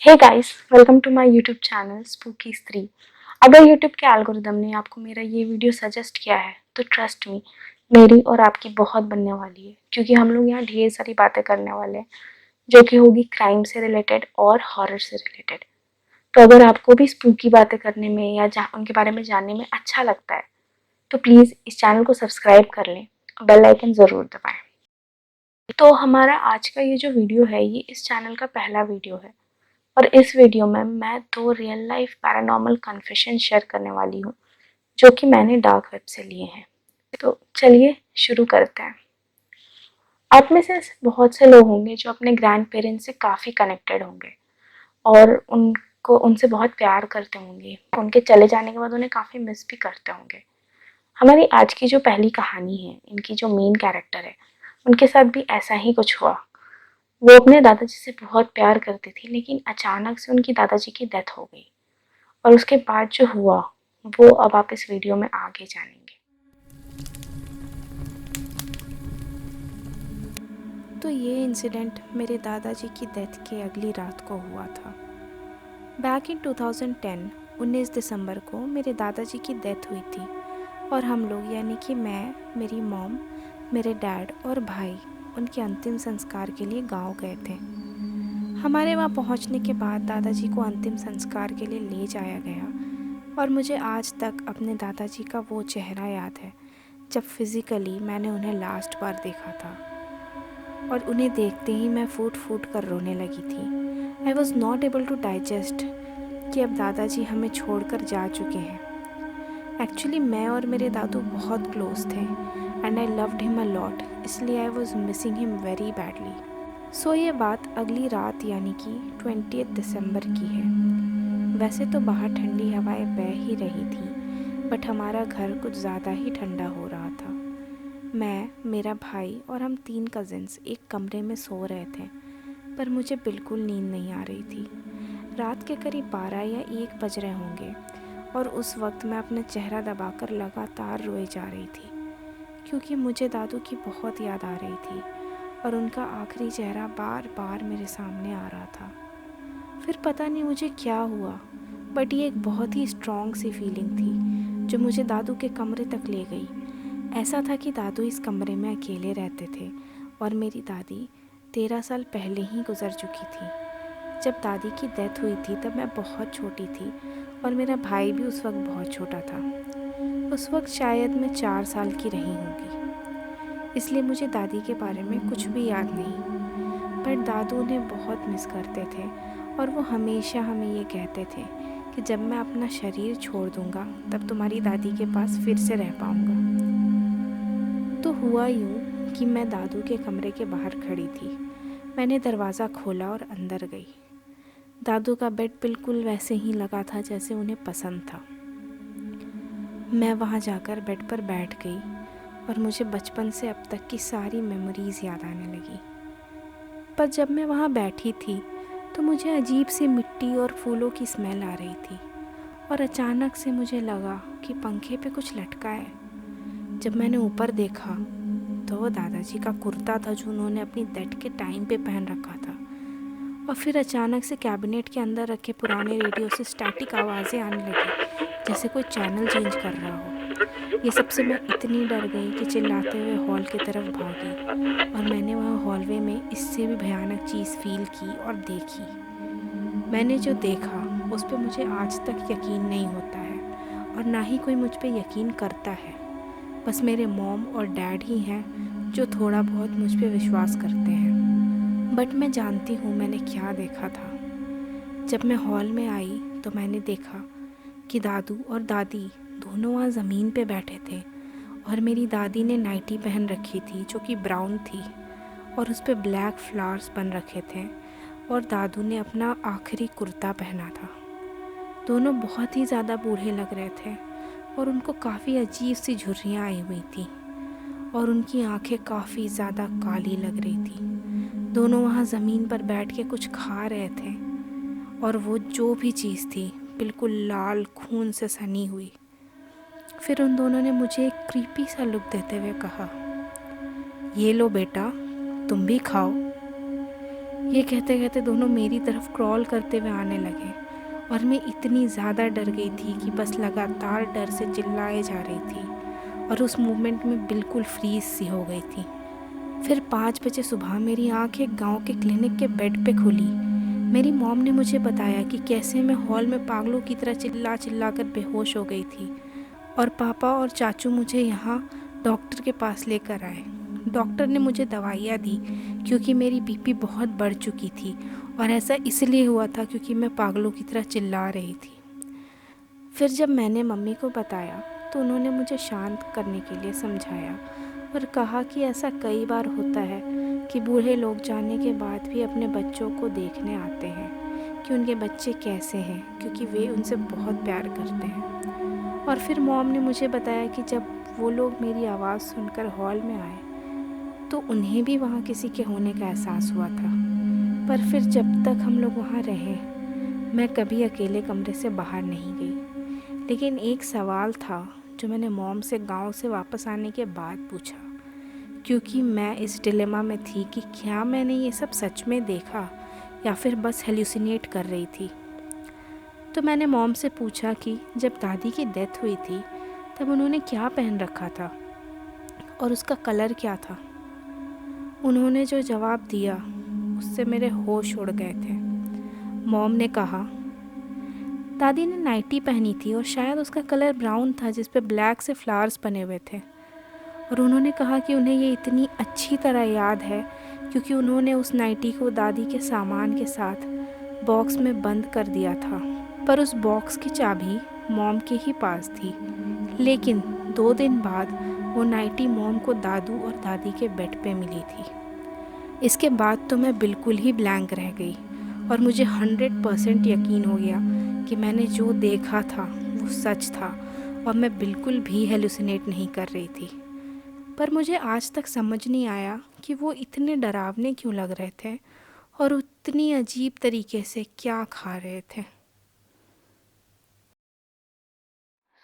Hey guys, welcome to my YouTube channel Spooky Stree. अगर YouTube के algorithm ने आपको मेरा ये वीडियो सजेस्ट किया है तो ट्रस्ट मी, मेरी और आपकी बहुत बनने वाली है, क्योंकि हम लोग यहाँ ढेर सारी बातें करने वाले हैं जो कि होगी क्राइम से रिलेटेड और हॉरर से रिलेटेड। तो अगर आपको भी स्पूकी बातें करने में या उनके बारे में जानने में अच्छा लगता है तो प्लीज़ इस चैनल को सब्सक्राइब कर लें, बेल आइकन ज़रूर दबाएं। तो हमारा आज का ये जो वीडियो है ये इस चैनल का पहला वीडियो है और इस वीडियो में मैं 2 real life paranormal confession share करने वाली हूँ जो कि मैंने डार्क वेब से लिए हैं। तो चलिए शुरू करते हैं। आप में से बहुत से लोग होंगे जो अपने ग्रैंड पेरेंट्स से काफ़ी कनेक्टेड होंगे और उनको उनसे बहुत प्यार करते होंगे। उनके चले जाने के बाद उन्हें काफ़ी मिस भी करते होंगे। हमारी आज की जो पहली कहानी है, इनकी जो मेन कैरेक्टर है, उनके साथ भी ऐसा ही कुछ हुआ। वो अपने दादाजी से बहुत प्यार करती थी, लेकिन अचानक से उनकी दादाजी की डेथ हो गई और उसके बाद जो हुआ वो अब आप इस वीडियो में आगे जानेंगे। तो ये इंसिडेंट मेरे दादाजी की डेथ के अगली रात को हुआ था। बैक इन 2010 19 दिसंबर को मेरे दादाजी की डेथ हुई थी और हम लोग यानी कि मैं, मेरी मॉम, मेरे डैड और भाई उनके अंतिम संस्कार के लिए गांव गए थे। हमारे वहाँ पहुँचने के बाद दादाजी को अंतिम संस्कार के लिए ले जाया गया और मुझे आज तक अपने दादाजी का वो चेहरा याद है जब फिज़िकली मैंने उन्हें लास्ट बार देखा था और उन्हें देखते ही मैं फूट फूट कर रोने लगी थी। I was not able to digest कि अब दादाजी हमें छोड़कर जा चुके हैं। एक्चुअली मैं और मेरे दादू बहुत क्लोज थे and I loved him a lot, इसलिए I was missing him very badly. So ये बात अगली रात यानी कि 20 दिसंबर की है। वैसे तो बाहर ठंडी हवाएं बह ही रही थी बट हमारा घर कुछ ज़्यादा ही ठंडा हो रहा था। मैं, मेरा भाई और हम 3 कज़िन्स एक कमरे में सो रहे थे, पर मुझे बिल्कुल नींद नहीं आ रही थी। रात के करीब 12 या 1 बज रहे होंगे और उस वक्त मैं अपना चेहरा दबाकर लगातार रोए जा रही थी क्योंकि मुझे दादू की बहुत याद आ रही थी और उनका आखिरी चेहरा बार बार मेरे सामने आ रहा था। फिर पता नहीं मुझे क्या हुआ, बट ये एक बहुत ही स्ट्रॉन्ग सी फीलिंग थी जो मुझे दादू के कमरे तक ले गई। ऐसा था कि दादू इस कमरे में अकेले रहते थे और मेरी दादी 13 साल पहले ही गुजर चुकी थी। जब दादी की डेथ हुई थी तब मैं बहुत छोटी थी और मेरा भाई भी उस वक्त बहुत छोटा था। उस वक्त शायद मैं 4 साल की रही होंगी, इसलिए मुझे दादी के बारे में कुछ भी याद नहीं। पर दादू उन्हें बहुत मिस करते थे और वो हमेशा हमें ये कहते थे कि जब मैं अपना शरीर छोड़ दूँगा तब तुम्हारी दादी के पास फिर से रह पाऊँगा। तो हुआ यूँ कि मैं दादू के कमरे के बाहर खड़ी थी। मैंने दरवाज़ा खोला और अंदर गई। दादू का बेड बिल्कुल वैसे ही लगा था जैसे उन्हें पसंद था। मैं वहाँ जाकर बेड पर बैठ गई और मुझे बचपन से अब तक की सारी मेमोरीज़ याद आने लगी। पर जब मैं वहाँ बैठी थी तो मुझे अजीब सी मिट्टी और फूलों की स्मेल आ रही थी और अचानक से मुझे लगा कि पंखे पे कुछ लटका है। जब मैंने ऊपर देखा तो वो दादाजी का कुर्ता था जो उन्होंने अपनी डेथ के टाइम पे पहन रखा था। और फिर अचानक से कैबिनेट के अंदर रखे पुराने रेडियो से स्टैटिक आवाज़ें आने लगी जैसे कोई चैनल चेंज कर रहा हो। ये सबसे मैं इतनी डर गई कि चिल्लाते हुए हॉल की तरफ भागी और मैंने वहाँ हॉलवे में इससे भी भयानक चीज़ फील की और देखी। मैंने जो देखा उस पर मुझे आज तक यकीन नहीं होता है और ना ही कोई मुझ पर यकीन करता है। बस मेरे मॉम और डैड ही हैं जो थोड़ा बहुत मुझ पे विश्वास करते हैं। बट मैं जानती हूँ मैंने क्या देखा था। जब मैं हॉल में आई तो मैंने देखा कि दादू और दादी दोनों वहाँ ज़मीन पे बैठे थे और मेरी दादी ने नाइटी पहन रखी थी जो कि ब्राउन थी और उस पर ब्लैक फ्लावर्स बन रखे थे और दादू ने अपना आखिरी कुर्ता पहना था। दोनों बहुत ही ज़्यादा बूढ़े लग रहे थे और उनको काफ़ी अजीब सी झुर्रियाँ आई हुई थी और उनकी आंखें काफ़ी ज़्यादा काली लग रही थी। दोनों वहाँ ज़मीन पर बैठ के कुछ खा रहे थे और वो जो भी चीज़ थी बिल्कुल लाल खून से सनी हुई। फिर उन दोनों ने मुझे एक क्रीपी सा लुक देते हुए कहा, ये लो बेटा, तुम भी खाओ। ये कहते कहते दोनों मेरी तरफ क्रॉल करते हुए आने लगे और मैं इतनी ज़्यादा डर गई थी कि बस लगातार डर से चिल्लाए जा रही थी और उस मोमेंट में बिल्कुल फ्रीज सी हो गई थी। फिर 5 बजे सुबह मेरी आँख एक गाँव के क्लिनिक के बेड पे खुली। मेरी मॉम ने मुझे बताया कि कैसे मैं हॉल में पागलों की तरह चिल्ला चिल्ला कर बेहोश हो गई थी और पापा और चाचू मुझे यहाँ डॉक्टर के पास लेकर आए। डॉक्टर ने मुझे दवाइयाँ दी क्योंकि मेरी बीपी बहुत बढ़ चुकी थी और ऐसा इसलिए हुआ था क्योंकि मैं पागलों की तरह चिल्ला रही थी। फिर जब मैंने मम्मी को बताया तो उन्होंने मुझे शांत करने के लिए समझाया और कहा कि ऐसा कई बार होता है कि बूढ़े लोग जाने के बाद भी अपने बच्चों को देखने आते हैं कि उनके बच्चे कैसे हैं, क्योंकि वे उनसे बहुत प्यार करते हैं। और फिर मॉम ने मुझे बताया कि जब वो लोग मेरी आवाज़ सुनकर हॉल में आए तो उन्हें भी वहाँ किसी के होने का एहसास हुआ था। पर फिर जब तक हम लोग वहाँ रहे मैं कभी अकेले कमरे से बाहर नहीं गई। लेकिन एक सवाल था जो मैंने मॉम से गांव से वापस आने के बाद पूछा, क्योंकि मैं इस डिलेमा में थी कि क्या मैंने ये सब सच में देखा या फिर बस हेल्यूसिनेट कर रही थी। तो मैंने मॉम से पूछा कि जब दादी की डेथ हुई थी तब उन्होंने क्या पहन रखा था और उसका कलर क्या था। उन्होंने जो जवाब दिया उससे मेरे होश उड़ गए थे। मॉम ने कहा, दादी ने नाइटी पहनी थी और शायद उसका कलर ब्राउन था जिस पे ब्लैक से फ्लावर्स बने हुए थे। और उन्होंने कहा कि उन्हें ये इतनी अच्छी तरह याद है क्योंकि उन्होंने उस नाइटी को दादी के सामान के साथ बॉक्स में बंद कर दिया था, पर उस बॉक्स की चाबी मॉम के ही पास थी। लेकिन 2 दिन बाद वो नाइटी मॉम को दादू और दादी के बेड पे मिली थी। इसके बाद तो मैं बिल्कुल ही ब्लैंक रह गई और मुझे 100% यकीन हो गया कि मैंने जो देखा था वो सच था और मैं बिल्कुल भी हेलुसिनेट नहीं कर रही थी। पर मुझे आज तक समझ नहीं आया कि वो इतने डरावने क्यों लग रहे थे और उतनी अजीब तरीके से क्या खा रहे थे।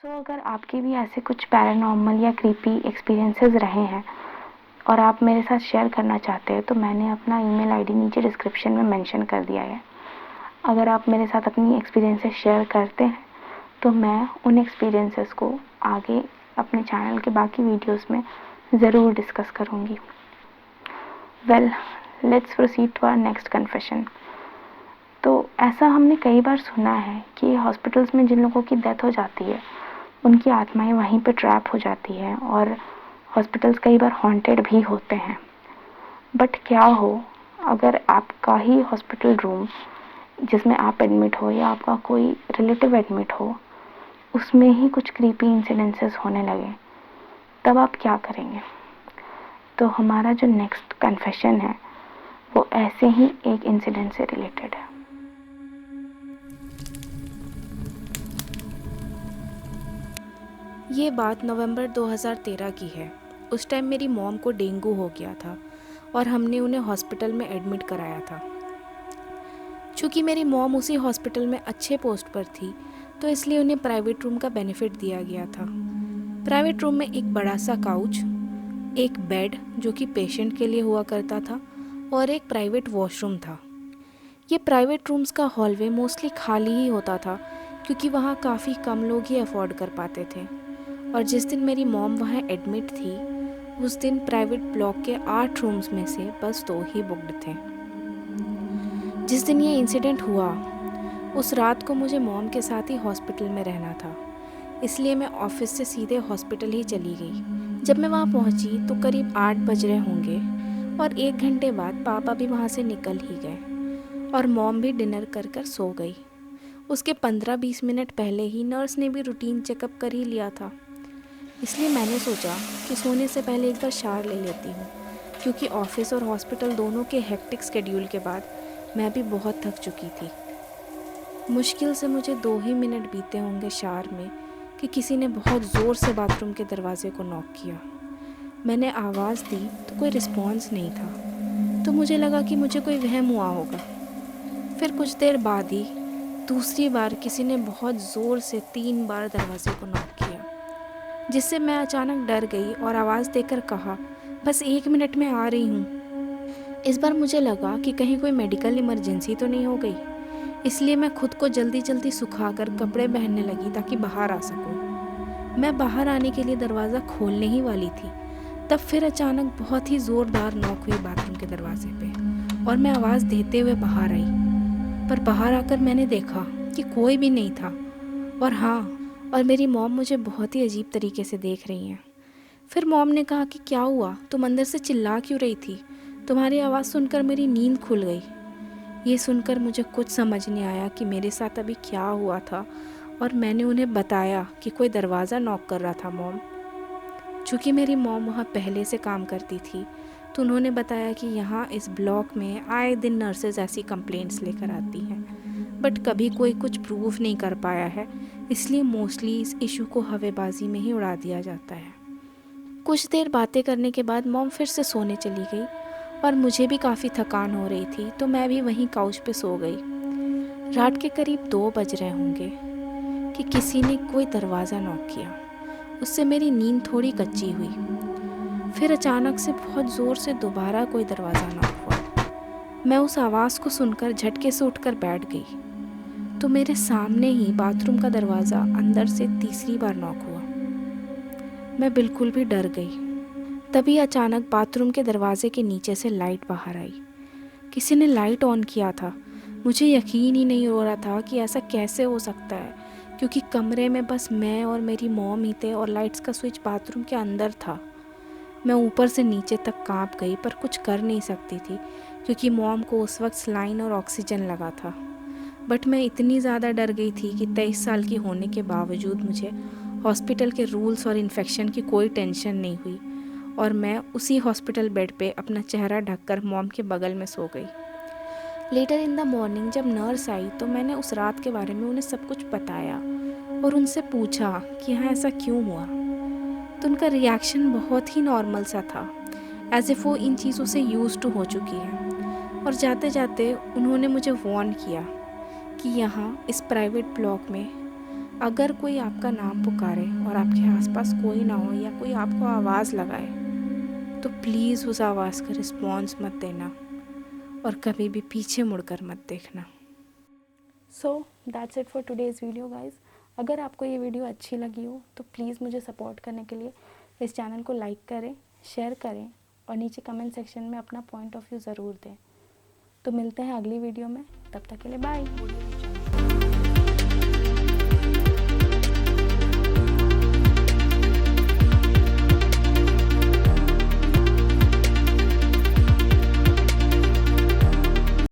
अगर आपके भी ऐसे कुछ पैरानॉर्मल या क्रीपी एक्सपीरियंसेस रहे हैं और आप मेरे साथ शेयर करना चाहते हैं तो मैंने अपना ईमेल आईडी नीचे डिस्क्रिप्शन में मेंशन कर दिया है। अगर आप मेरे साथ अपनी एक्सपीरियंसेस शेयर करते हैं तो मैं उन एक्सपीरियंसेस को आगे अपने चैनल के बाकी वीडियोस में ज़रूर डिस्कस करूँगी। Well, let's proceed to our next confession. तो ऐसा हमने कई बार सुना है कि हॉस्पिटल्स में जिन लोगों की डेथ हो जाती है उनकी आत्माएं वहीं पे ट्रैप हो जाती हैं और हॉस्पिटल्स कई बार हॉन्टेड भी होते हैं। बट क्या हो अगर आपका ही हॉस्पिटल रूम जिसमें आप एडमिट हो या आपका कोई रिलेटिव एडमिट हो उसमें ही कुछ क्रीपी इंसिडेंसेस होने लगे, तब आप क्या करेंगे? तो हमारा जो नेक्स्ट कन्फेशन है वो ऐसे ही एक इंसिडेंट से रिलेटेड है। ये बात नवंबर 2013 की है। उस टाइम मेरी मॉम को डेंगू हो गया था और हमने उन्हें हॉस्पिटल में एडमिट कराया था। चूँकि मेरी मॉम उसी हॉस्पिटल में अच्छे पोस्ट पर थी तो इसलिए उन्हें प्राइवेट रूम का बेनिफिट दिया गया था। प्राइवेट रूम में एक बड़ा सा काउच, एक बेड जो कि पेशेंट के लिए हुआ करता था और एक प्राइवेट वॉशरूम था। ये प्राइवेट रूम्स का हॉलवे मोस्टली खाली ही होता था क्योंकि वहाँ काफ़ी कम लोग ही अफोर्ड कर पाते थे। और जिस दिन मेरी मॉम वहाँ एडमिट थी उस दिन प्राइवेट ब्लॉक के 8 रूम्स में से बस 2 ही बुक्ड थे। जिस दिन ये इंसिडेंट हुआ उस रात को मुझे मॉम के साथ ही हॉस्पिटल में रहना था, इसलिए मैं ऑफिस से सीधे हॉस्पिटल ही चली गई। जब मैं वहाँ पहुँची तो करीब 8 बज रहे होंगे और 1 घंटे बाद पापा भी वहाँ से निकल ही गए और मॉम भी डिनर कर कर सो गई। उसके 15-20 मिनट पहले ही नर्स ने भी रूटीन चेकअप कर ही लिया था, इसलिए मैंने सोचा कि सोने से पहले एक बार शावर ले लेती हूँ, क्योंकि ऑफिस और हॉस्पिटल दोनों के हेक्टिक शेड्यूल के बाद मैं भी बहुत थक चुकी थी। मुश्किल से मुझे 2 ही मिनट बीते होंगे शावर में कि किसी ने बहुत ज़ोर से बाथरूम के दरवाजे को नॉक किया। मैंने आवाज़ दी तो कोई रिस्पॉन्स नहीं था, तो मुझे लगा कि मुझे कोई वहम हुआ होगा। फिर कुछ देर बाद ही दूसरी बार किसी ने बहुत ज़ोर से 3 बार दरवाजे को नॉक किया, जिससे मैं अचानक डर गई और आवाज़ देकर कहा, बस 1 मिनट में आ रही हूँ। इस बार मुझे लगा कि कहीं कोई मेडिकल इमरजेंसी तो नहीं हो गई, इसलिए मैं खुद को जल्दी जल्दी सुखाकर कपड़े पहनने लगी ताकि बाहर आ सकूं। मैं बाहर आने के लिए दरवाज़ा खोलने ही वाली थी, तब फिर अचानक बहुत ही ज़ोरदार नॉक हुई बाथरूम के दरवाजे पे और मैं आवाज़ देते हुए बाहर आई। पर बाहर आकर मैंने देखा कि कोई भी नहीं था। और हाँ, और मेरी मॉम मुझे बहुत ही अजीब तरीके से देख रही हैं। फिर मॉम ने कहा कि क्या हुआ, तुम अंदर से चिल्ला क्यों रही थी? तुम्हारी आवाज़ सुनकर मेरी नींद खुल गई। ये सुनकर मुझे कुछ समझ नहीं आया कि मेरे साथ अभी क्या हुआ था, और मैंने उन्हें बताया कि कोई दरवाज़ा नॉक कर रहा था मॉम। चूँकि मेरी मॉम वहाँ पहले से काम करती थी, तो उन्होंने बताया कि यहाँ इस ब्लॉक में आए दिन नर्सेज ऐसी कंप्लेंट्स लेकर आती हैं, बट कभी कोई कुछ प्रूव नहीं कर पाया है, इसलिए मोस्टली इस इशू को हवेबाजी में ही उड़ा दिया जाता है। कुछ देर बातें करने के बाद मॉम फिर से सोने चली गई और मुझे भी काफ़ी थकान हो रही थी, तो मैं भी वहीं काउच पे सो गई। रात के करीब 2 बज रहे होंगे कि किसी ने कोई दरवाज़ा नॉक किया। उससे मेरी नींद थोड़ी कच्ची हुई। फिर अचानक से बहुत ज़ोर से दोबारा कोई दरवाज़ा नॉक हुआ। मैं उस आवाज़ को सुनकर झटके से उठकर बैठ गई, तो मेरे सामने ही बाथरूम का दरवाज़ा अंदर से तीसरी बार नॉक हुआ। मैं बिल्कुल भी डर गई। तभी अचानक बाथरूम के दरवाजे के नीचे से लाइट बाहर आई। किसी ने लाइट ऑन किया था। मुझे यकीन ही नहीं हो रहा था कि ऐसा कैसे हो सकता है, क्योंकि कमरे में बस मैं और मेरी मॉम ही थे और लाइट्स का स्विच बाथरूम के अंदर था। मैं ऊपर से नीचे तक कांप गई, पर कुछ कर नहीं सकती थी क्योंकि मॉम को उस वक्त सलाइन और ऑक्सीजन लगा था। बट मैं इतनी ज़्यादा डर गई थी कि 23 साल की होने के बावजूद मुझे हॉस्पिटल के रूल्स और इन्फेक्शन की कोई टेंशन नहीं हुई, और मैं उसी हॉस्पिटल बेड पे अपना चेहरा ढककर मॉम के बगल में सो गई। लेटर इन द मॉर्निंग जब नर्स आई तो मैंने उस रात के बारे में उन्हें सब कुछ बताया और उनसे पूछा कि हाँ ऐसा क्यों हुआ। तो उनका रिएक्शन बहुत ही नॉर्मल सा था, एज इफ़ वो इन चीज़ों से यूज टू हो चुकी है। और जाते जाते उन्होंने मुझे वार्न किया कि यहाँ इस प्राइवेट ब्लॉक में अगर कोई आपका नाम पुकारे और आपके आसपास कोई ना हो या कोई आपको आवाज़ लगाए, तो प्लीज़ उस आवाज़ का रिस्पॉन्स मत देना और कभी भी पीछे मुड़कर मत देखना। So that's it for today's video guys. अगर आपको ये वीडियो अच्छी लगी हो तो प्लीज़ मुझे सपोर्ट करने के लिए इस चैनल को लाइक करें, शेयर करें और नीचे कमेंट सेक्शन में अपना पॉइंट ऑफ व्यू ज़रूर दें। तो मिलते हैं अगली वीडियो में, तब तक के लिए बाय।